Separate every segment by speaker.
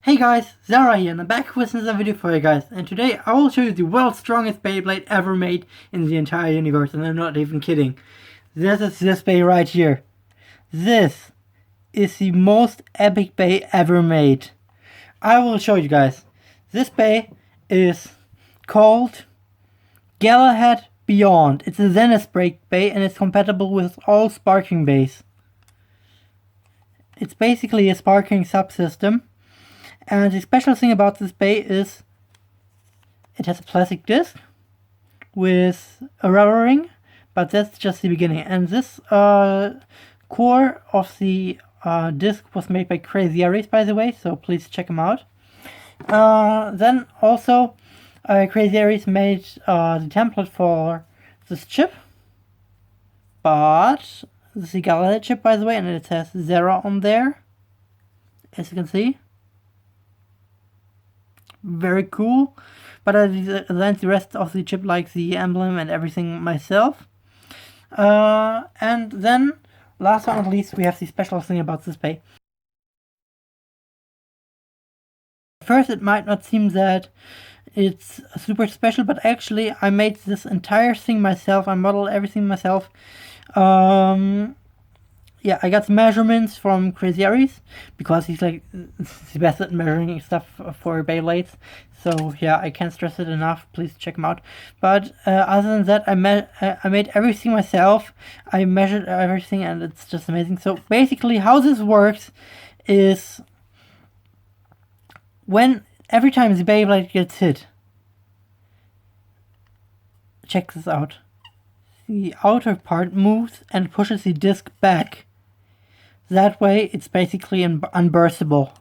Speaker 1: Hey guys, Zera here, and I'm back with another video for you guys. And today I will show you the world's strongest Beyblade ever made in the entire universe, and I'm not even kidding. This is this Bey right here. This is the most epic Bey ever made. I will show you guys. This Bey is called Galahad Beyond. It's a Zenith Break Bey and it's compatible with all sparking Beys. It's basically a sparking subsystem. And the special thing about this Bey is it has a plastic disc with a rubber ring, but that's just the beginning. And this core of the disc was made by Crazy Aries, by the way, so please check them out. Then also Crazy Aries made the template for this chip, but this is the Galahad chip, by the way, and it has Zera on there, as you can see. Very cool, but I designed the rest of the chip, like the emblem and everything, myself. And then, last but not least, we have the special thing about this Bey. First, it might not seem that it's super special, but actually I made this entire thing myself. I modeled everything myself. Yeah, I got the measurements from Crazy Aries because he's like the best at measuring stuff for Beyblades. So yeah, I can't stress it enough. Please check him out. But other than that, I made everything myself. I measured everything, and it's just amazing. So basically, how this works is every time the Beyblade gets hit, check this out. The outer part moves and pushes the disc back. That way, it's basically unburstable.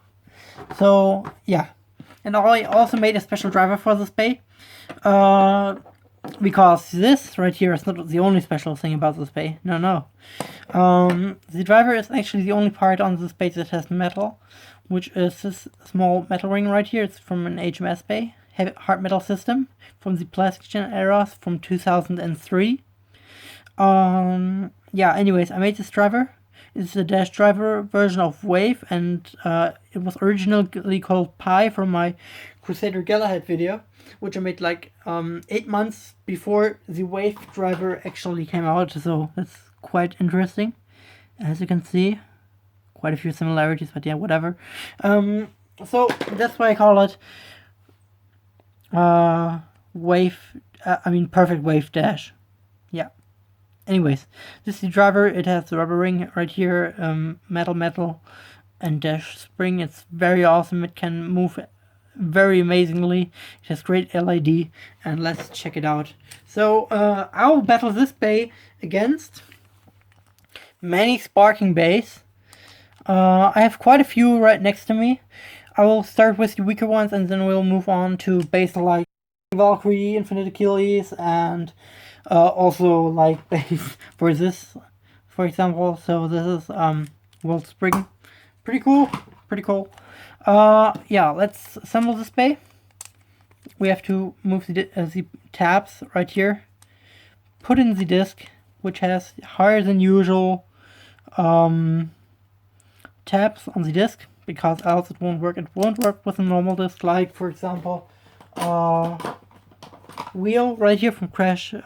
Speaker 1: So, yeah. And I also made a special driver for this Bey. Because this right here is not the only special thing about this Bey. No. The driver is actually the only part on this Bey that has metal, which is this small metal ring right here. It's from an HMS Bey, hard metal system, from the Plastic Gen era from 2003. Yeah, anyways, I made this driver. It's a dash driver version of Wave, and it was originally called Pi from my Crusader Galahad video, which I made like 8 months before the Wave driver actually came out, so that's quite interesting. As you can see, quite a few similarities, but yeah, whatever. So that's why I call it Perfect Wave Dash. Yeah. Anyways, this is the driver. It has the rubber ring right here, metal, and dash spring. It's very awesome. It can move very amazingly. It has great LED, and let's check it out. So I'll battle this Bey against many sparking Beys. I have quite a few right next to me. I will start with the weaker ones, and then we'll move on to Beys like Valkyrie, Infinite Achilles, and also like Beys for this, for example. So this is World Spring. Pretty cool. Yeah, let's assemble this Bey. We have to move the tabs right here. Put in the disc, which has higher than usual tabs on the disc, because else it won't work. It won't work with a normal disc, like for example wheel right here from Galahad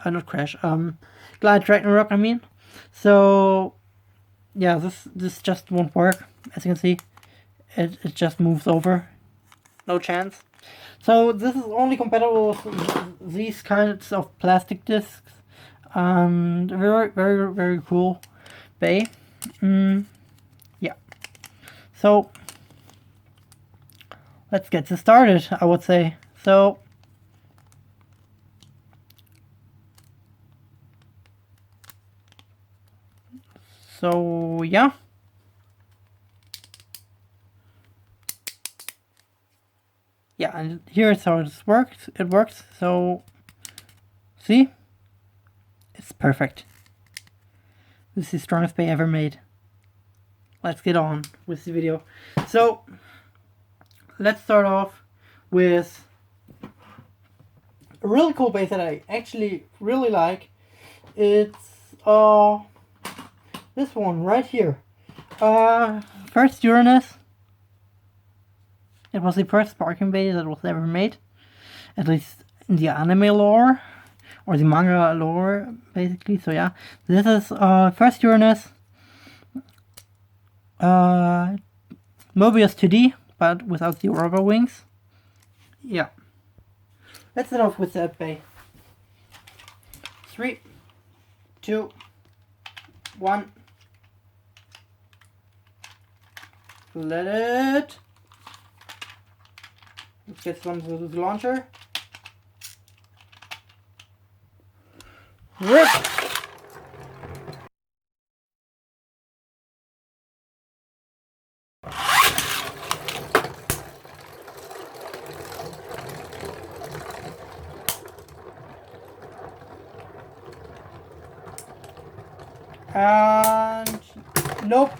Speaker 1: Ragnarok, I mean. So yeah, this just won't work. As you can see, it just moves over. No chance. So this is only compatible with these kinds of plastic discs. Very cool Bey. Yeah. So let's get this started, I would say. So yeah. Yeah, and here's how it works. So see? It's perfect. This is the strongest Bey ever made. Let's get on with the video. So let's start off with a really cool Bey that I actually really like. It's this one right here. First Uranus, It was the first sparking bay that was ever made, at least in the anime lore, or the manga lore, basically. So yeah, this is first Uranus, Mobius 2D, but without the rubber wings. Yeah. Let's start off with that bay. 3, 2, 1. Let it. Let's get some of the launcher. Rip! And nope,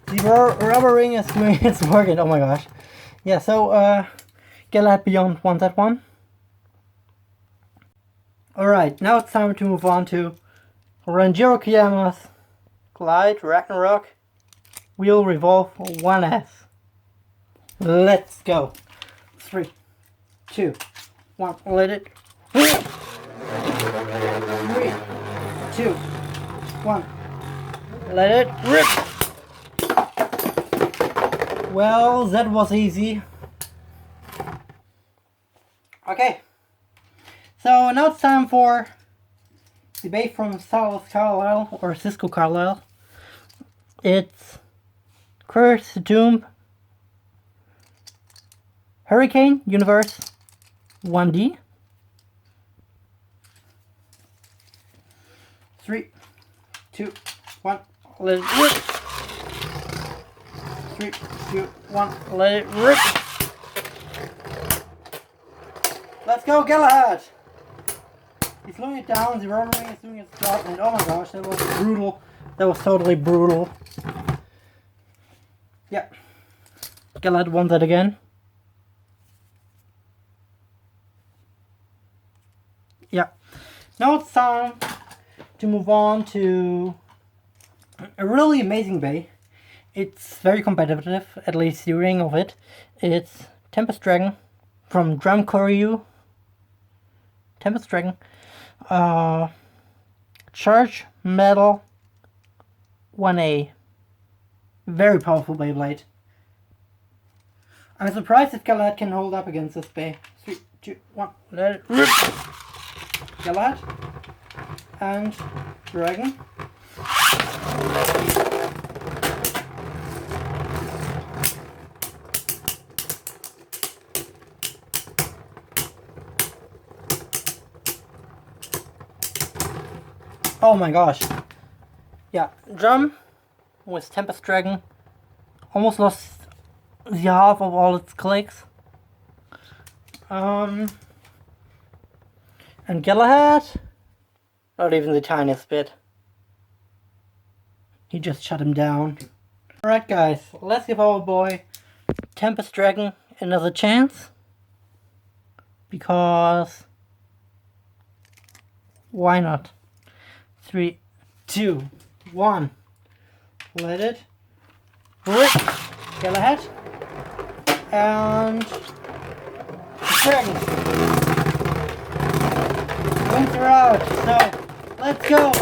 Speaker 1: the rubber ring is doing its work. Oh my gosh. Yeah, so Galahad Beyond won that one. Alright, now it's time to move on to Ranjiro Kiyama's Glide Ragnarok Wheel Revolve 1S. Let's go. 3, 2, 1, let it. 3, 2, 1, let it rip. Well, that was easy. Okay, so now it's time for debate from South Carlisle, or Cisco Carlisle. It's Curse to Doom Hurricane Universe 1D. 3, 2, 1, let it rip. 3, 2, 1, let it rip. Let's go, Galahad! He's slowing it down, the rubber ring is doing its job, and oh my gosh, that was brutal. That was totally brutal. Yeah. Galahad won that again. Yeah. Now it's time to move on to a really amazing bay. It's very competitive, at least the ring of it. It's Tempest Dragon from Drum Koryu. Tempest Dragon. Charge Metal 1A. Very powerful Beyblade. I'm surprised if Galahad can hold up against this bay. 3, 2, 1, let it rip! Galahad and Dragon. Oh my gosh. Yeah, Drum with Tempest Dragon almost lost the half of all its clicks. And Galahad, not even the tiniest bit. He just shut him down. Alright guys, let's give our boy Tempest Dragon another chance. Because why not? 3, 2, 1. Let it rip. Galahad and Dragon. Wings are out, so let's go.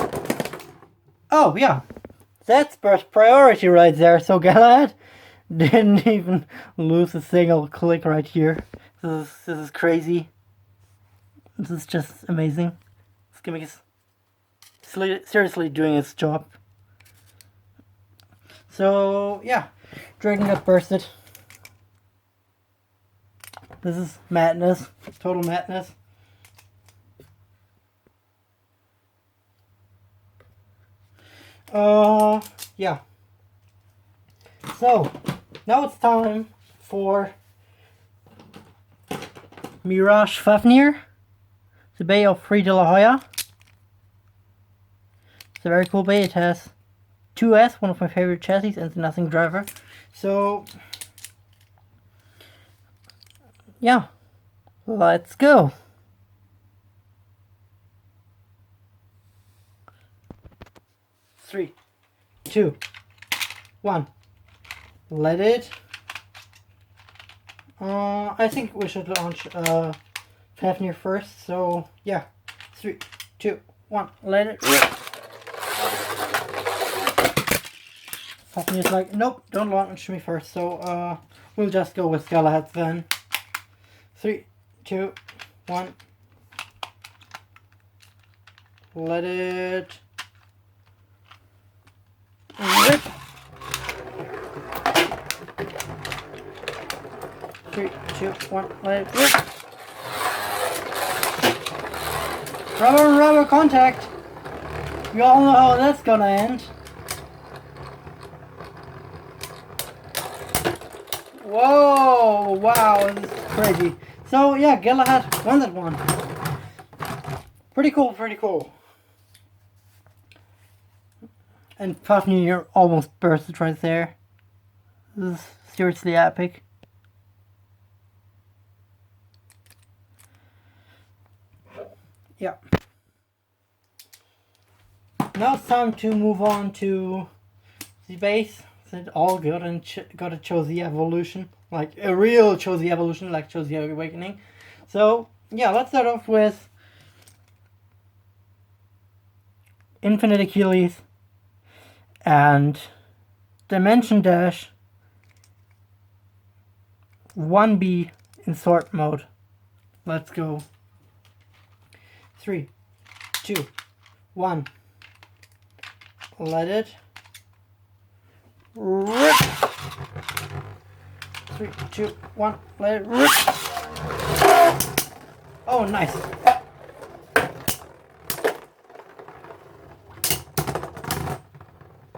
Speaker 1: Oh yeah, that's first priority right there. So Galahad didn't even lose a single click right here. This is crazy. This is just amazing. This gimmick is seriously doing its job. So yeah, Dragon got bursted. This is madness, total madness. Yeah. So now it's time for Mirage Fafnir, the bay of Free De La Hoya. It's a very cool bay. It has 2S, one of my favorite chassis, and the Nothing driver. So yeah, let's go. Three, 2, 1. Let it I think we should launch Fafnir first, so yeah. 3, 2, 1, let it rip! Fafnir's like, nope, don't launch me first, so we'll just go with Galahad then. 3, 2, 1. Let it rip! 3, 2, 1, let it rip! Rubber and rubber contact! We all know how that's gonna end. Whoa! Wow, this is crazy. So yeah, Galahad won that one. Pretty cool, pretty cool. And Fafnir almost bursted right there. This is seriously epic. Yeah. Now it's time to move on to the base. It's all good and gotta chose the evolution. Like a real chose the evolution, like chose the awakening. So yeah, let's start off with Infinite Achilles and Dimension Dash 1B in sword mode. Let's go. 3, 2, 1. Let it rip. 3, 2, 1. Let it rip. Oh, nice.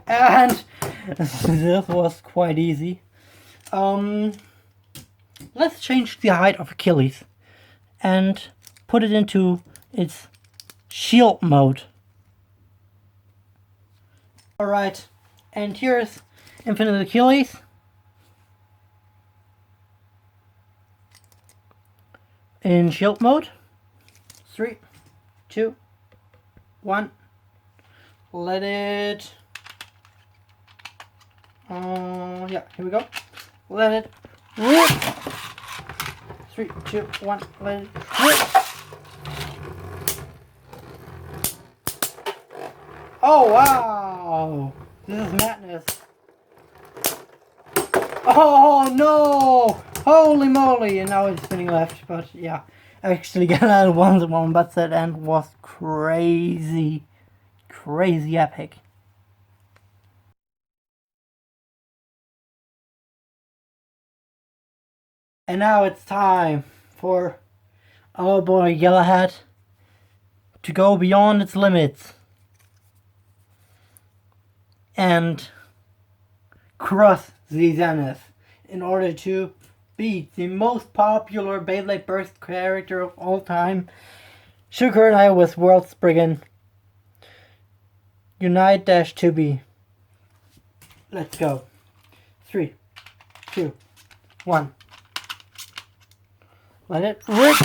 Speaker 1: And this was quite easy. Let's change the height of Achilles and put it into its shield mode. Alright, and here's Infinite Achilles. In shield mode. 3, 2, 1. Let it... yeah, here we go. Let it rip. 3, 2, 1. Let it rip. Oh wow! This is madness. Oh no! Holy moly! And now it's spinning left, but yeah. Actually Galahad won the one, but that end was crazy. Crazy epic. And now it's time for our boy Galahad to go beyond its limits and cross the Zenith in order to beat the most popular Beyblade Burst character of all time, Sugar and I with World Spriggan. Unite-2B. Let's go. 3, 2, 1. Let it rip.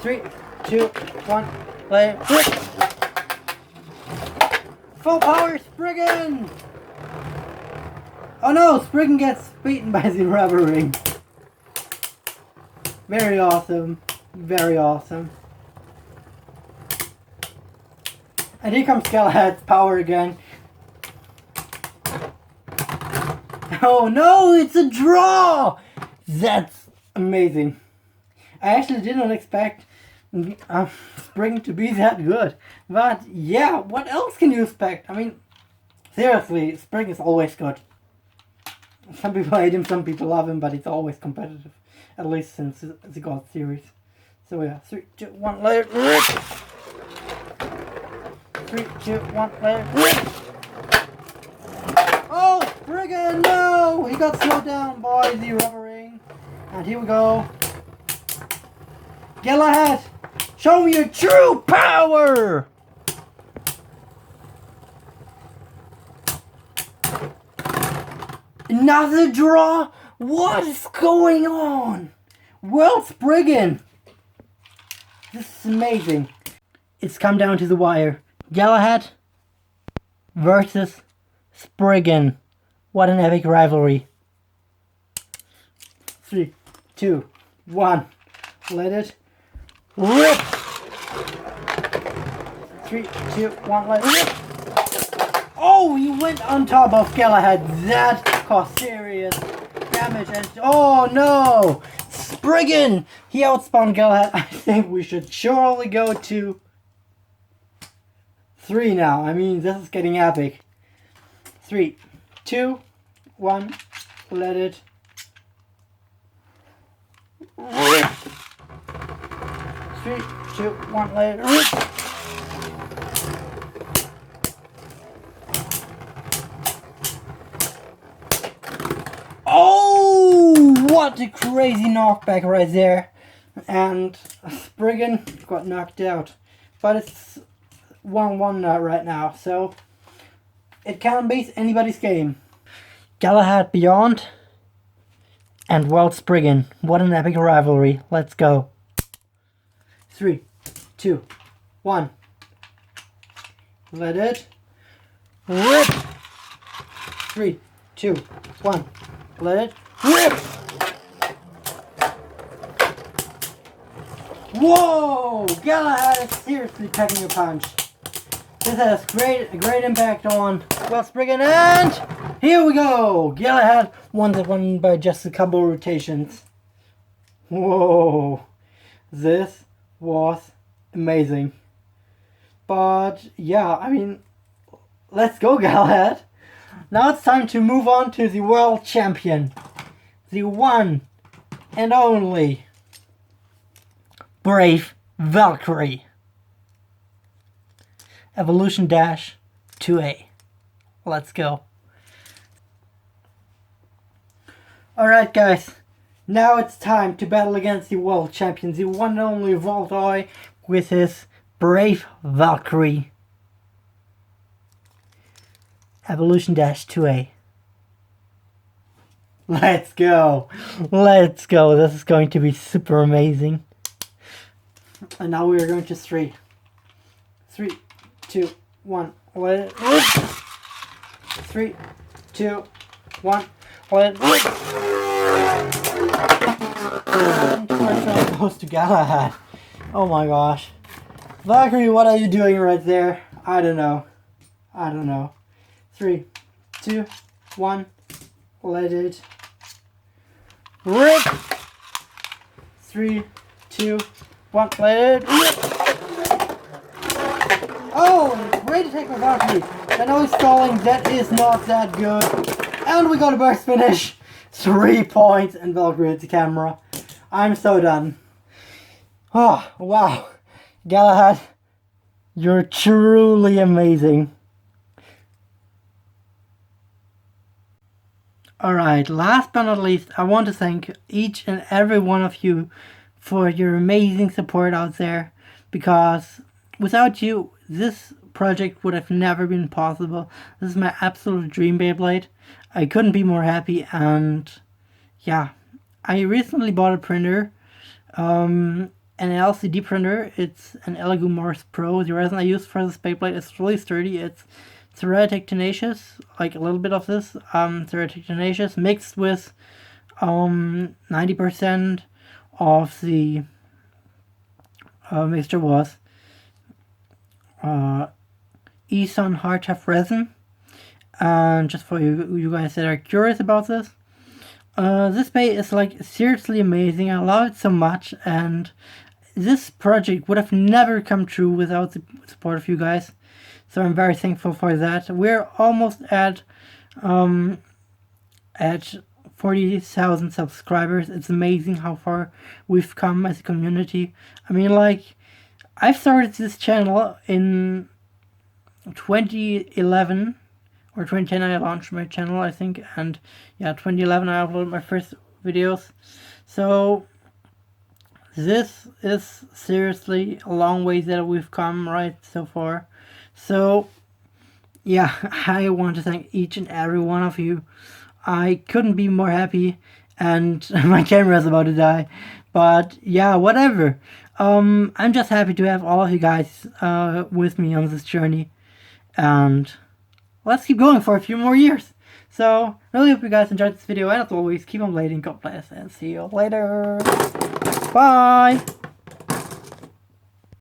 Speaker 1: 3, 2, 1. Let it rip. Full power Spriggan! Oh no, Spriggan gets beaten by the rubber ring. Very awesome. Very awesome. And here comes Galahad's power again. Oh no, it's a draw! That's amazing. I actually did not expect Spriggan to be that good. But yeah, what else can you expect? I mean, seriously, Spriggan is always good. Some people hate him, some people love him, but it's always competitive. At least since the God series. So yeah, 3, 2, 1, let it rip! 3, 2, 1, let it rip! Oh, Spriggan, no! He got slowed down by the rubber ring. And here we go. Galahad, show me your true power! Another draw? What is going on? World Spriggan! This is amazing. It's come down to the wire. Galahad versus Spriggan. What an epic rivalry. 3, 2, 1. Let it rip. 3, 2, 1. Let it rip. Oh, he went on top of Galahad. That caused serious damage. And oh no, Spriggan! He outspawned Galahad. I think we should surely go to 3 now. I mean, this is getting epic. 3, 2, 1. Let it rip. 3, 2, 1. Let it rip. Oh, what a crazy knockback right there. And Spriggan got knocked out. But it's 1-1 right now, so it can't beat anybody's game. Galahad Beyond and World Spriggan. What an epic rivalry. Let's go. 3, 2, 1. Let it rip. 3, 2, 1. Let it rip. Whoa! Galahad is seriously packing a punch. This has a great impact on World Spriggan, and here we go! Galahad won that one by just a couple rotations. Whoa! This was amazing. But yeah, I mean, let's go, Galahad! Now it's time to move on to the world champion. The one and only Brave Valkyrie. Evolution Dash 2A. Let's go. Alright guys, now it's time to battle against the world champion, the one and only Voltoy with his Brave Valkyrie. Evolution Dash 2A. Let's go! Let's go! This is going to be super amazing. And now we are going to 3. 3, 2, 1. Let it rip. 3, 2, 1. Let it rip. And first round goes to Galahad. Oh my gosh. Valkyrie, what are you doing right there? I don't know. 3, 2, 1. Let it rip. 3, 2, 1. Let it rip. Oh, great attack by Valkyrie. I know he's stalling. That is not that good. And we got a burst finish. 3 points, and Valkyrie hits the camera. I'm so done. Oh, wow. Galahad, you're truly amazing. Alright, last but not least, I want to thank each and every one of you for your amazing support out there, because without you, this project would have never been possible. This is my absolute dream Beyblade. I couldn't be more happy, and yeah, I recently bought a printer, an LCD printer. It's an Elegoo Morse Pro. The resin I use for this Beyblade is really sturdy. It's Zera Tenacious, like a little bit of this Zera Tenacious mixed with 90% of the mixture was Eson Hard Tough Resin. And just for you guys that are curious about this, this bay is like seriously amazing. I love it so much, and this project would have never come true without the support of you guys. So I'm very thankful for that. We're almost at 40,000 subscribers. It's amazing how far we've come as a community. I mean, like, I started this channel in 2011 or 2010. I launched my channel, I think, and yeah, 2011 I uploaded my first videos. So this is seriously a long way that we've come right so far. So yeah, I want to thank each and every one of you. I couldn't be more happy, and my camera's about to die, but yeah, whatever. I'm just happy to have all of you guys with me on this journey, and let's keep going for a few more years. So, really hope you guys enjoyed this video, and as always, keep on blading, God bless, and see you later. Bye!